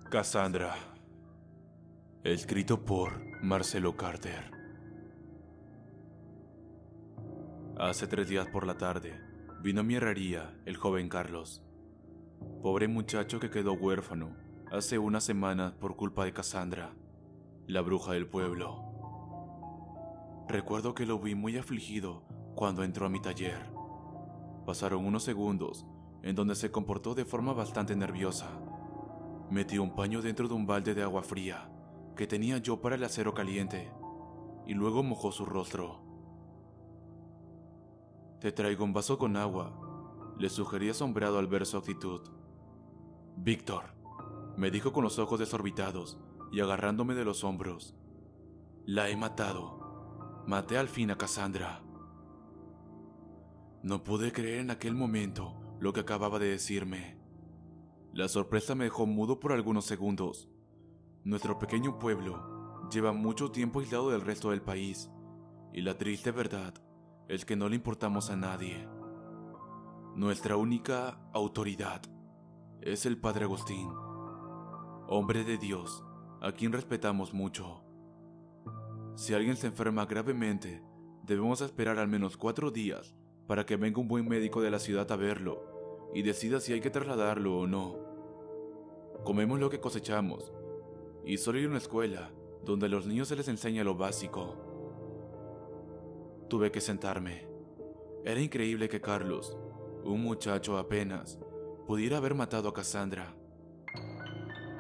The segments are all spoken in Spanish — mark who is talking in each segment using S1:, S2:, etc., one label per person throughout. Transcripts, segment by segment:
S1: Cassandra. Escrito por Marcelo Carter. Hace 3 días por la tarde, vino a mi herrería el joven Carlos. Pobre muchacho que quedó huérfano hace unas semanas por culpa de Cassandra, la bruja del pueblo. Recuerdo que lo vi muy afligido cuando entró a mi taller. Pasaron unos segundos en donde se comportó de forma bastante nerviosa. Metió un paño dentro de un balde de agua fría que tenía yo para el acero caliente y luego mojó su rostro. «Te traigo un vaso con agua», le sugerí asombrado al ver su actitud. «Víctor», me dijo con los ojos desorbitados y agarrándome de los hombros. «La he matado. Maté al fin a Cassandra». No pude creer en aquel momento lo que acababa de decirme. La sorpresa me dejó mudo por algunos segundos. Nuestro pequeño pueblo lleva mucho tiempo aislado del resto del país, y la triste verdad es que no le importamos a nadie. Nuestra única autoridad es el Padre Agustín, hombre de Dios, a quien respetamos mucho. Si alguien se enferma gravemente, debemos esperar al menos 4 días para que venga un buen médico de la ciudad a verlo y decida si hay que trasladarlo o no. Comemos lo que cosechamos, y solo hay una escuela donde a los niños se les enseña lo básico. Tuve que sentarme. Era increíble que Carlos, un muchacho apenas, pudiera haber matado a Cassandra.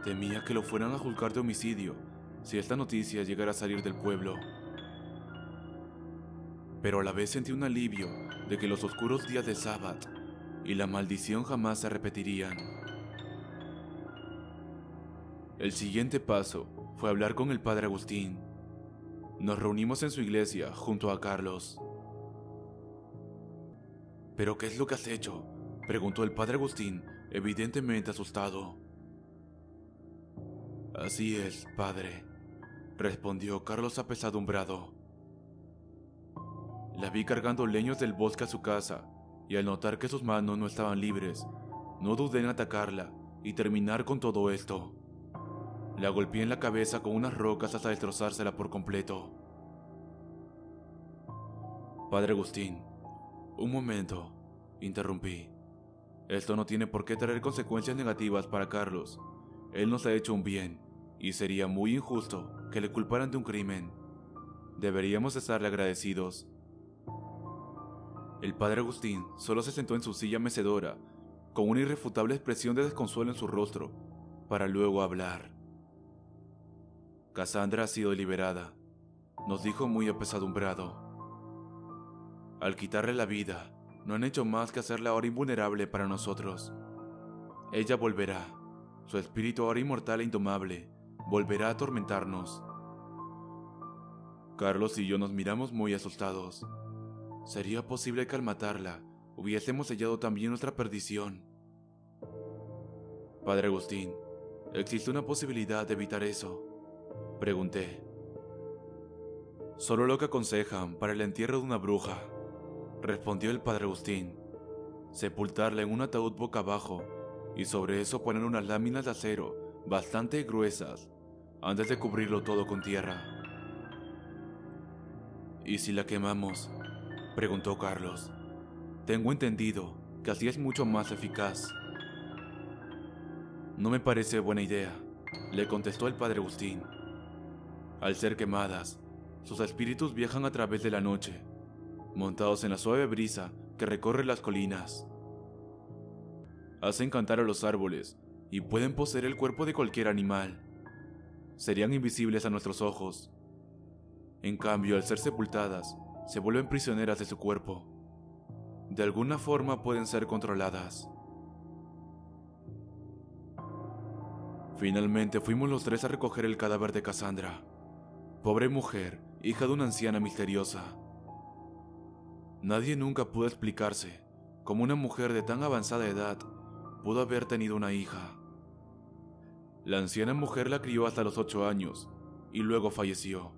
S1: Temía que lo fueran a juzgar de homicidio si esta noticia llegara a salir del pueblo. Pero a la vez sentí un alivio de que los oscuros días de Sabbath y la maldición jamás se repetirían. El siguiente paso fue hablar con el Padre Agustín. Nos reunimos en su iglesia junto a Carlos. «¿Pero qué es lo que has hecho?», preguntó el Padre Agustín, evidentemente asustado. «Así es, padre», respondió Carlos apesadumbrado. La vi cargando leños del bosque a su casa, y al notar que sus manos no estaban libres, no dudé en atacarla y terminar con todo esto. La golpeé en la cabeza con unas rocas hasta destrozársela por completo. «Padre Agustín, un momento», interrumpí. «Esto no tiene por qué traer consecuencias negativas para Carlos. Él nos ha hecho un bien, y sería muy injusto que le culparan de un crimen. Deberíamos estarle agradecidos». El Padre Agustín solo se sentó en su silla mecedora, con una irrefutable expresión de desconsuelo en su rostro, para luego hablar. «Cassandra ha sido liberada», nos dijo muy apesadumbrado. «Al quitarle la vida, no han hecho más que hacerla ahora invulnerable para nosotros. Ella volverá, su espíritu ahora inmortal e indomable, volverá a atormentarnos». Carlos y yo nos miramos muy asustados. ¿Sería posible que al matarla hubiésemos sellado también nuestra perdición? «Padre Agustín, ¿existe una posibilidad de evitar eso?», pregunté. «Solo lo que aconsejan para el entierro de una bruja», respondió el Padre Agustín. «Sepultarla en un ataúd boca abajo y sobre eso poner unas láminas de acero bastante gruesas antes de cubrirlo todo con tierra». «¿Y si la quemamos?», preguntó Carlos. «Tengo entendido que así es mucho más eficaz». «No me parece buena idea», le contestó el Padre Agustín. «Al ser quemadas, sus espíritus viajan a través de la noche, montados en la suave brisa que recorre las colinas. Hacen cantar a los árboles y pueden poseer el cuerpo de cualquier animal. Serían invisibles a nuestros ojos. En cambio, al ser sepultadas, se vuelven prisioneras de su cuerpo. De alguna forma pueden ser controladas». Finalmente fuimos los 3 a recoger el cadáver de Cassandra, pobre mujer, hija de una anciana misteriosa. Nadie nunca pudo explicarse cómo una mujer de tan avanzada edad pudo haber tenido una hija. La anciana mujer la crió hasta los 8 años y luego falleció.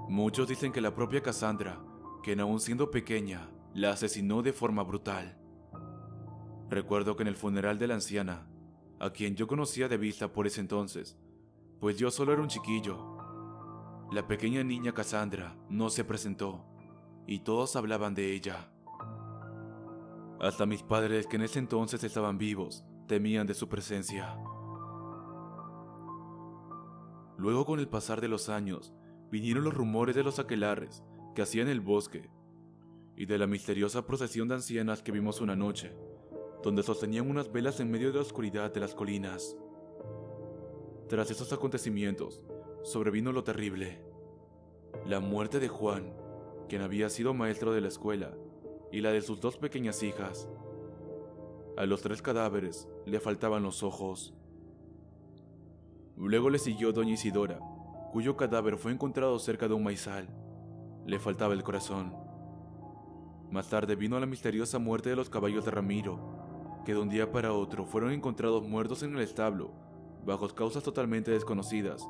S1: Muchos dicen que la propia Cassandra, quien aún siendo pequeña, la asesinó de forma brutal. Recuerdo que en el funeral de la anciana a quien yo conocía de vista por ese entonces, pues yo solo era un chiquillo. La pequeña niña Cassandra no se presentó, y todos hablaban de ella. Hasta mis padres, que en ese entonces estaban vivos, temían de su presencia. Luego, con el pasar de los años, vinieron los rumores de los aquelarres que hacían el bosque, y de la misteriosa procesión de ancianas que vimos una noche, donde sostenían unas velas en medio de la oscuridad de las colinas. Tras esos acontecimientos, sobrevino lo terrible: la muerte de Juan, quien había sido maestro de la escuela, y la de sus 2 pequeñas hijas. A los 3 cadáveres le faltaban los ojos. Luego le siguió doña Isidora, cuyo cadáver fue encontrado cerca de un maizal. Le faltaba el corazón. Más tarde vino la misteriosa muerte de los caballos de Ramiro, que de un día para otro fueron encontrados muertos en el establo, bajo causas totalmente desconocidas.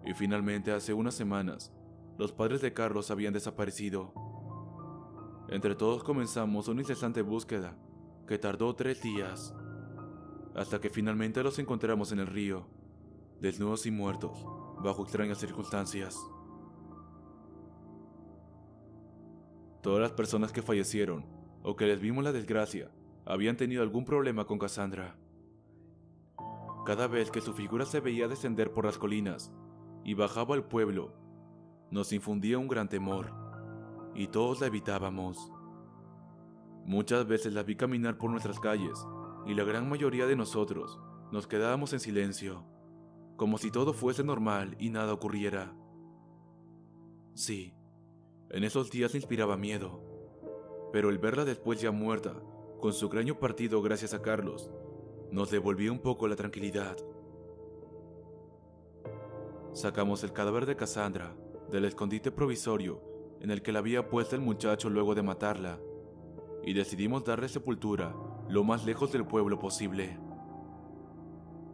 S1: Y finalmente, hace unas semanas, los padres de Carlos habían desaparecido. Entre todos comenzamos una incesante búsqueda que tardó 3 días, hasta que finalmente los encontramos en el río, desnudos y muertos, bajo extrañas circunstancias. Todas las personas que fallecieron, o que les vimos la desgracia, habían tenido algún problema con Cassandra. Cada vez que su figura se veía descender por las colinas y bajaba al pueblo, nos infundía un gran temor, y todos la evitábamos. Muchas veces la vi caminar por nuestras calles, y la gran mayoría de nosotros nos quedábamos en silencio, como si todo fuese normal y nada ocurriera. Sí, en esos días inspiraba miedo, pero el verla después ya muerta, con su cráneo partido gracias a Carlos, nos devolvía un poco la tranquilidad. Sacamos el cadáver de Cassandra del escondite provisorio en el que la había puesto el muchacho luego de matarla, y decidimos darle sepultura lo más lejos del pueblo posible.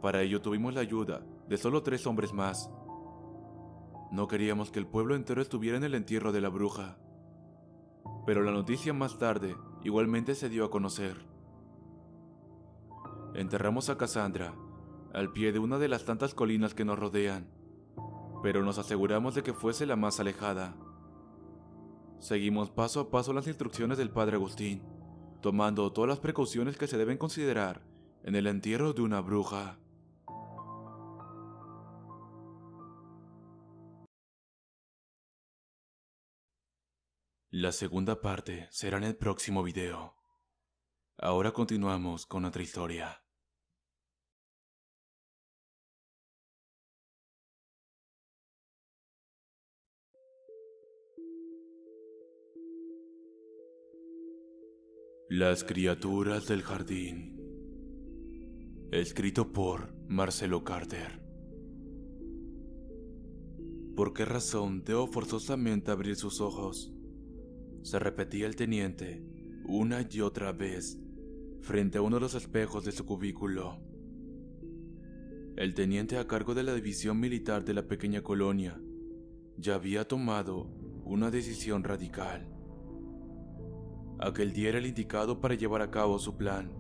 S1: Para ello tuvimos la ayuda de solo 3 hombres más. No queríamos que el pueblo entero estuviera en el entierro de la bruja, pero la noticia más tarde igualmente se dio a conocer. Enterramos a Cassandra al pie de una de las tantas colinas que nos rodean, pero nos aseguramos de que fuese la más alejada. Seguimos paso a paso las instrucciones del padre Agustín, tomando todas las precauciones que se deben considerar en el entierro de una bruja. La segunda parte será en el próximo video. Ahora continuamos con otra historia. Las criaturas del jardín. Escrito por Marcelo Carter. ¿Por qué razón debo forzosamente abrir sus ojos?, se repetía el teniente una y otra vez frente a uno de los espejos de su cubículo. El teniente a cargo de la división militar de la pequeña colonia ya había tomado una decisión radical. Aquel día era el indicado para llevar a cabo su plan.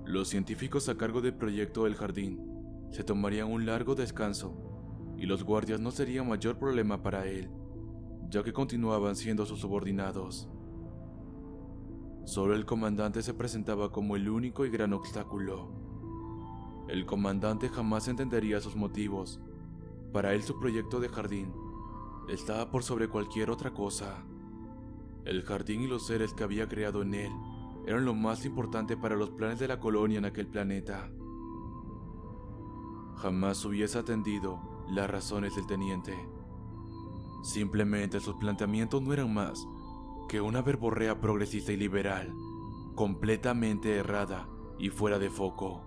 S1: Los científicos a cargo del proyecto del jardín se tomarían un largo descanso, y los guardias no serían mayor problema para él, ya que continuaban siendo sus subordinados. Solo el comandante se presentaba como el único y gran obstáculo. El comandante jamás entendería sus motivos. Para él su proyecto de jardín estaba por sobre cualquier otra cosa. El jardín y los seres que había creado en él eran lo más importante para los planes de la colonia en aquel planeta. Jamás hubiese atendido las razones del teniente. Simplemente sus planteamientos no eran más que una verborrea progresista y liberal, completamente errada y fuera de foco.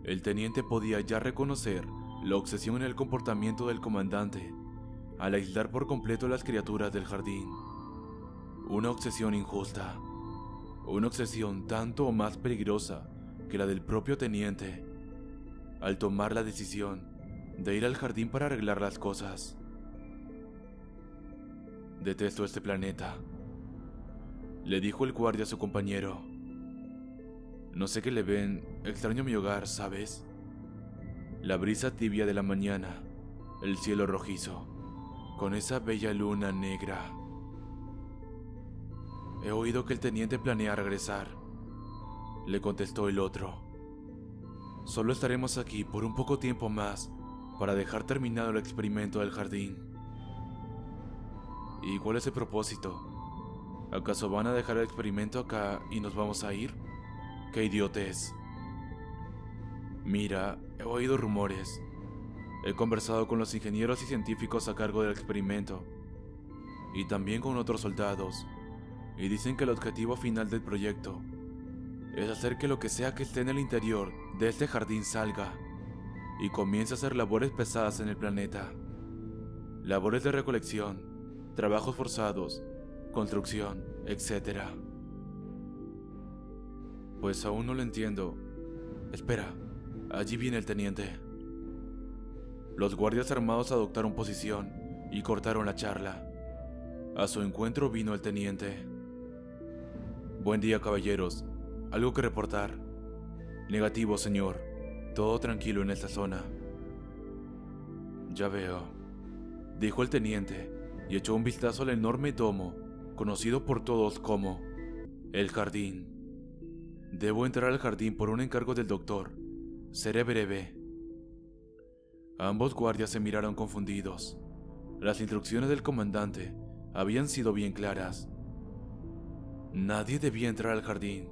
S1: El teniente podía ya reconocer la obsesión en el comportamiento del comandante al aislar por completo las criaturas del jardín. Una obsesión injusta, una obsesión tanto o más peligrosa que la del propio teniente, al tomar la decisión de ir al jardín para arreglar las cosas. «Detesto este planeta», le dijo el guardia a su compañero. No sé qué le ven, extraño mi hogar, ¿sabes? La brisa tibia de la mañana, el cielo rojizo, con esa bella luna negra. He oído que el teniente planea regresar, le contestó el otro. Solo estaremos aquí por un poco tiempo más para dejar terminado el experimento del jardín. ¿Y cuál es el propósito? ¿Acaso van a dejar el experimento acá y nos vamos a ir? ¡Qué idiotez! Mira, he oído rumores. He conversado con los ingenieros y científicos a cargo del experimento, y también con otros soldados, y dicen que el objetivo final del proyecto es hacer que lo que sea que esté en el interior de este jardín salga y comience a hacer labores pesadas en el planeta. Labores de recolección, trabajos forzados, construcción, etc. Pues aún no lo entiendo. Espera, allí viene el teniente. Los guardias armados adoptaron posición y cortaron la charla. A su encuentro vino el teniente. Buen día, caballeros. ¿Algo que reportar? Negativo, señor. Todo tranquilo en esta zona. Ya veo, dijo el teniente y echó un vistazo al enorme domo, conocido por todos como el jardín. Debo entrar al jardín por un encargo del doctor. Seré breve. Ambos guardias se miraron confundidos. Las instrucciones del comandante habían sido bien claras. Nadie debía entrar al jardín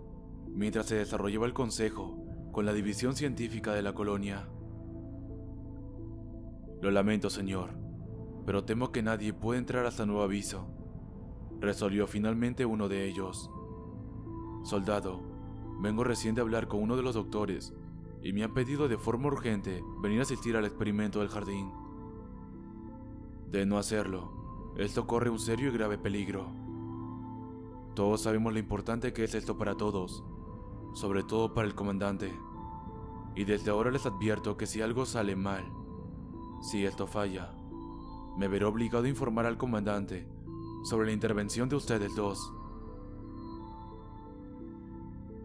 S1: mientras se desarrollaba el consejo con la división científica de la colonia. Lo lamento, señor, pero temo que nadie puede entrar hasta nuevo aviso, resolvió finalmente uno de ellos. Soldado, vengo recién de hablar con uno de los doctores y me han pedido de forma urgente venir a asistir al experimento del jardín. De no hacerlo, esto corre un serio y grave peligro. Todos sabemos lo importante que es esto para todos, sobre todo para el comandante. Y desde ahora les advierto que si algo sale mal, si esto falla, me veré obligado a informar al comandante sobre la intervención de ustedes dos.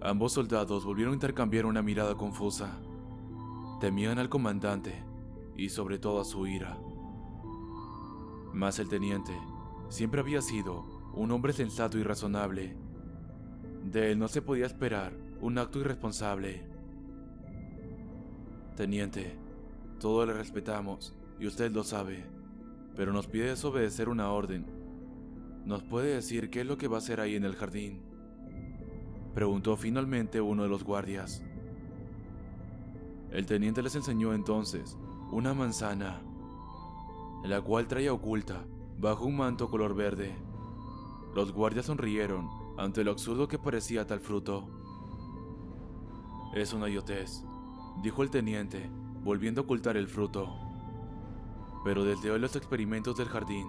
S1: Ambos soldados volvieron a intercambiar una mirada confusa. Temían al comandante y sobre todo a su ira. Mas el teniente siempre había sido un hombre sensato y razonable. De él no se podía esperar un acto irresponsable. Teniente, todos le respetamos y usted lo sabe, pero nos pide desobedecer una orden. ¿Nos puede decir qué es lo que va a hacer ahí en el jardín?, preguntó finalmente uno de los guardias. El teniente les enseñó entonces una manzana, la cual traía oculta bajo un manto color verde. Los guardias sonrieron ante lo absurdo que parecía tal fruto. Es una idiotez, dijo el teniente, volviendo a ocultar el fruto. Pero desde hoy los experimentos del jardín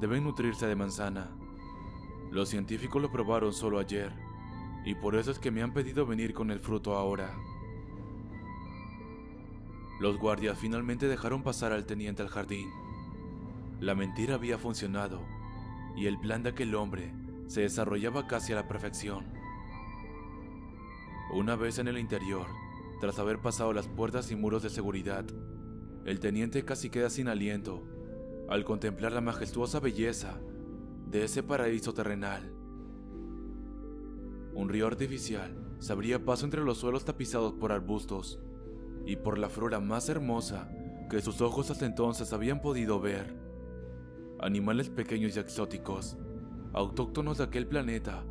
S1: deben nutrirse de manzana. Los científicos lo probaron solo ayer, y por eso es que me han pedido venir con el fruto ahora. Los guardias finalmente dejaron pasar al teniente al jardín. La mentira había funcionado, y el plan de aquel hombre se desarrollaba casi a la perfección. Una vez en el interior, tras haber pasado las puertas y muros de seguridad, el teniente casi queda sin aliento al contemplar la majestuosa belleza de ese paraíso terrenal. Un río artificial se abría paso entre los suelos tapizados por arbustos y por la flora más hermosa que sus ojos hasta entonces habían podido ver. Animales pequeños y exóticos, autóctonos de aquel planeta,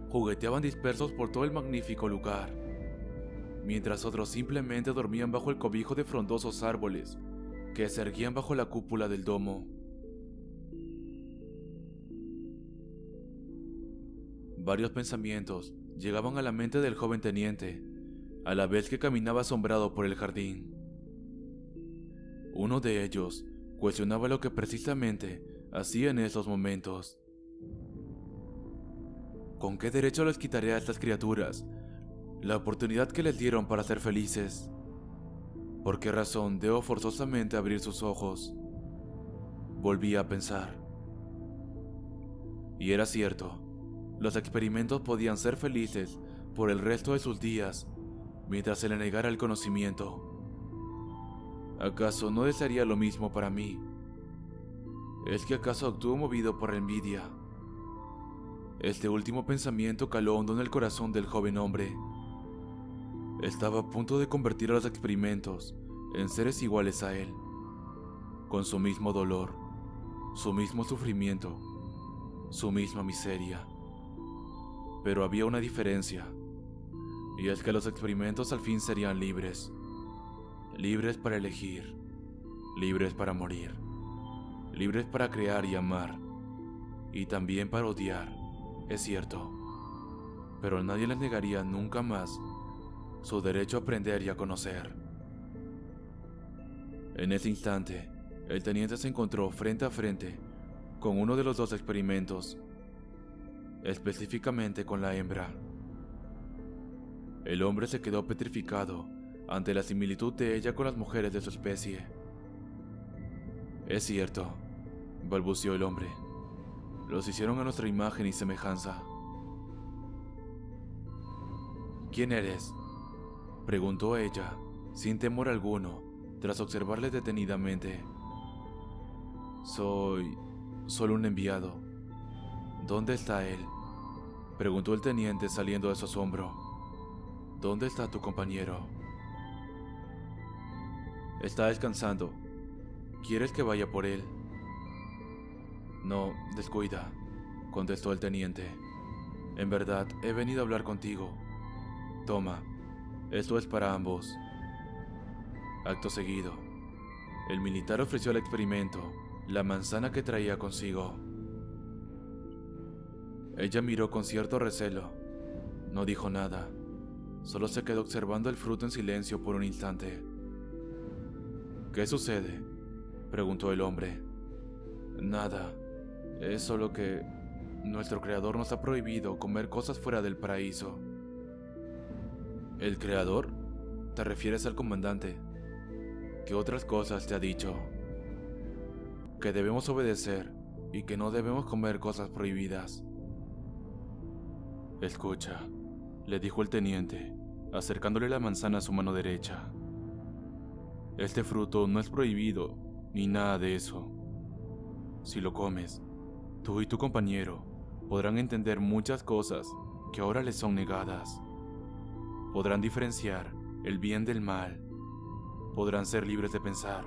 S1: jugueteaban dispersos por todo el magnífico lugar, mientras otros simplemente dormían bajo el cobijo de frondosos árboles que se erguían bajo la cúpula del domo. Varios pensamientos llegaban a la mente del joven teniente, a la vez que caminaba asombrado por el jardín. Uno de ellos cuestionaba lo que precisamente hacía en esos momentos. ¿Con qué derecho les quitaré a estas criaturas la oportunidad que les dieron para ser felices? ¿Por qué razón debo forzosamente abrir sus ojos? Volví a pensar. Y era cierto, los experimentos podían ser felices por el resto de sus días mientras se le negara el conocimiento. ¿Acaso no desearía lo mismo para mí? ¿Es que acaso actúo movido por la envidia? Este último pensamiento caló hondo en el corazón del joven hombre. Estaba a punto de convertir a los experimentos en seres iguales a él, con su mismo dolor, su mismo sufrimiento, su misma miseria. Pero había una diferencia, y es que los experimentos al fin serían libres, libres para elegir, libres para morir, libres para crear y amar, y también para odiar, es cierto, pero nadie les negaría nunca más su derecho a aprender y a conocer. En ese instante, el teniente se encontró frente a frente con uno de los dos experimentos, específicamente con la hembra. El hombre se quedó petrificado ante la similitud de ella con las mujeres de su especie. Es cierto, balbuceó el hombre. Los hicieron a nuestra imagen y semejanza. ¿Quién eres?, preguntó ella, sin temor alguno, tras observarle detenidamente. Soy solo un enviado. ¿Dónde está él?, preguntó el teniente saliendo de su asombro. ¿Dónde está tu compañero? Está descansando. ¿Quieres que vaya por él? No, descuida, contestó el teniente. En verdad, he venido a hablar contigo. Toma, esto es para ambos. Acto seguido, el militar ofreció al experimento la manzana que traía consigo. Ella miró con cierto recelo. No dijo nada, solo se quedó observando el fruto en silencio por un instante. ¿Qué sucede?, preguntó el hombre. Nada, es solo que nuestro creador nos ha prohibido comer cosas fuera del paraíso. ¿El creador? ¿Te refieres al comandante? ¿Qué otras cosas te ha dicho? Que debemos obedecer y que no debemos comer cosas prohibidas. Escucha, le dijo el teniente, acercándole la manzana a su mano derecha. Este fruto no es prohibido, ni nada de eso. Si lo comes, tú y tu compañero podrán entender muchas cosas que ahora les son negadas. Podrán diferenciar el bien del mal. Podrán ser libres de pensar.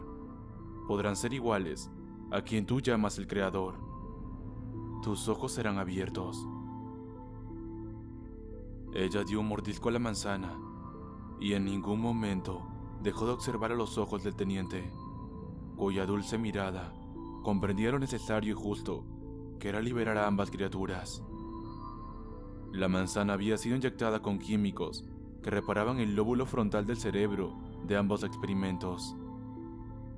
S1: Podrán ser iguales a quien tú llamas el Creador. Tus ojos serán abiertos. Ella dio un mordisco a la manzana y en ningún momento dejó de observar a los ojos del teniente, cuya dulce mirada comprendía lo necesario y justo que era liberar a ambas criaturas. La manzana había sido inyectada con químicos que reparaban el lóbulo frontal del cerebro de ambos experimentos,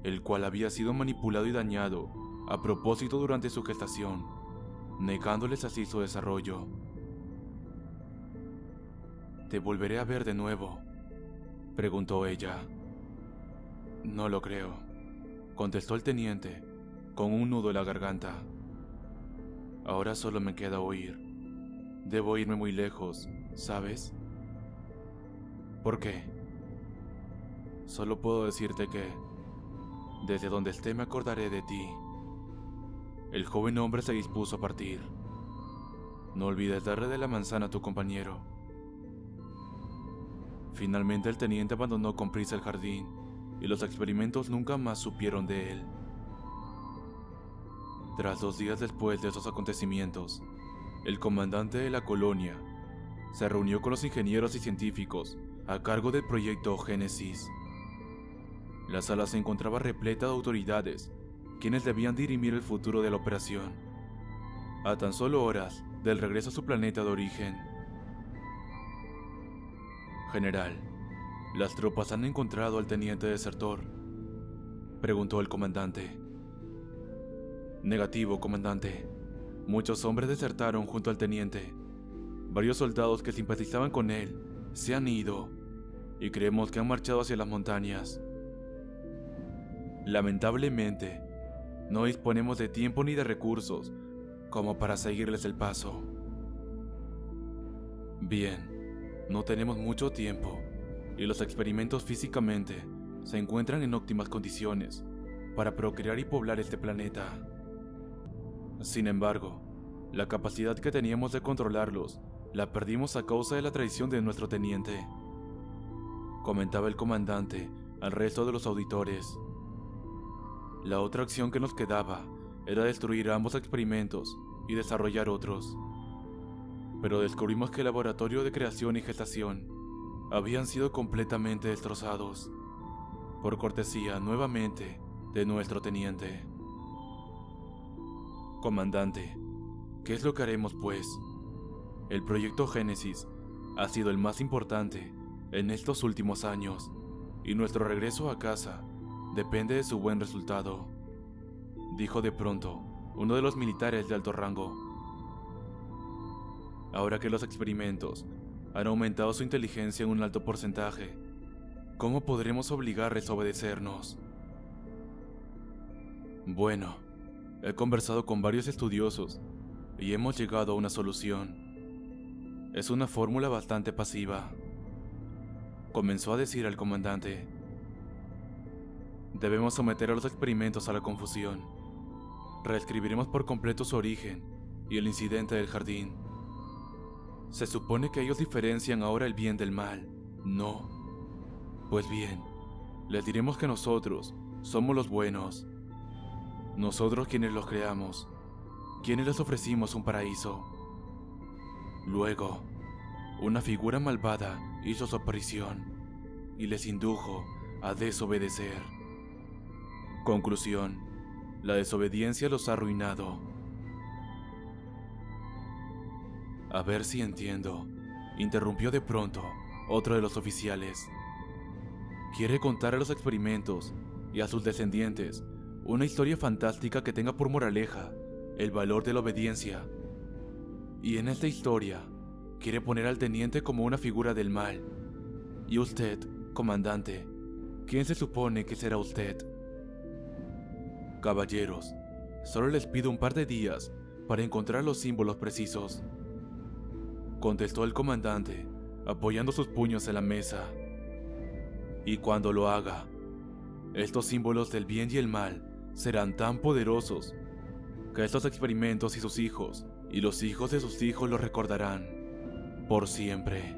S1: el cual había sido manipulado y dañado a propósito durante su gestación, negándoles así su desarrollo. ¿Te volveré a ver de nuevo?, preguntó ella. No lo creo, contestó el teniente, con un nudo en la garganta. Ahora solo me queda huir. Debo irme muy lejos, ¿sabes? ¿Por qué? Solo puedo decirte que, desde donde esté me acordaré de ti. El joven hombre se dispuso a partir. No olvides darle de la manzana a tu compañero. Finalmente el teniente abandonó con prisa el jardín y los experimentos nunca más supieron de él. Tras 2 días después de esos acontecimientos, el comandante de la colonia se reunió con los ingenieros y científicos a cargo del proyecto Génesis. La sala se encontraba repleta de autoridades, quienes debían dirimir el futuro de la operación, a tan solo horas del regreso a su planeta de origen. General, ¿las tropas han encontrado al teniente desertor?, preguntó el comandante. Negativo, comandante. Muchos hombres desertaron junto al teniente. Varios soldados que simpatizaban con él se han ido y creemos que han marchado hacia las montañas. Lamentablemente, no disponemos de tiempo ni de recursos como para seguirles el paso. Bien, No tenemos mucho tiempo, y los experimentos físicamente se encuentran en óptimas condiciones para procrear y poblar este planeta. Sin embargo, la capacidad que teníamos de controlarlos la perdimos a causa de la traición de nuestro teniente, comentaba el comandante al resto de los auditores. La otra opción que nos quedaba era destruir ambos experimentos y desarrollar otros. Pero descubrimos que el laboratorio de creación y gestación habían sido completamente destrozados, por cortesía nuevamente de nuestro teniente. Comandante, ¿qué es lo que haremos pues? El proyecto Génesis ha sido el más importante en estos últimos años, y nuestro regreso a casa depende de su buen resultado, dijo de pronto uno de los militares de alto rango. Ahora que los experimentos han aumentado su inteligencia en un alto porcentaje, ¿cómo podremos obligarles a obedecernos? Bueno, he conversado con varios estudiosos y hemos llegado a una solución. Es una fórmula bastante pasiva, comenzó a decir el comandante. Debemos someter a los experimentos a la confusión. Reescribiremos por completo su origen y el incidente del jardín. Se supone que ellos diferencian ahora el bien del mal, ¿no? Pues bien, les diremos que nosotros somos los buenos. Nosotros quienes los creamos, quienes les ofrecimos un paraíso. Luego, una figura malvada hizo su aparición y les indujo a desobedecer. Conclusión: la desobediencia los ha arruinado. A ver si entiendo, interrumpió de pronto otro de los oficiales. Quiere contar a los experimentos y a sus descendientes una historia fantástica que tenga por moraleja el valor de la obediencia. Y en esta historia quiere poner al teniente como una figura del mal. Y usted, comandante, ¿quién se supone que será usted? Caballeros, solo les pido un par de días para encontrar los símbolos precisos, contestó el comandante, apoyando sus puños en la mesa. Y cuando lo haga, estos símbolos del bien y el mal serán tan poderosos que estos experimentos y sus hijos, y los hijos de sus hijos los recordarán por siempre.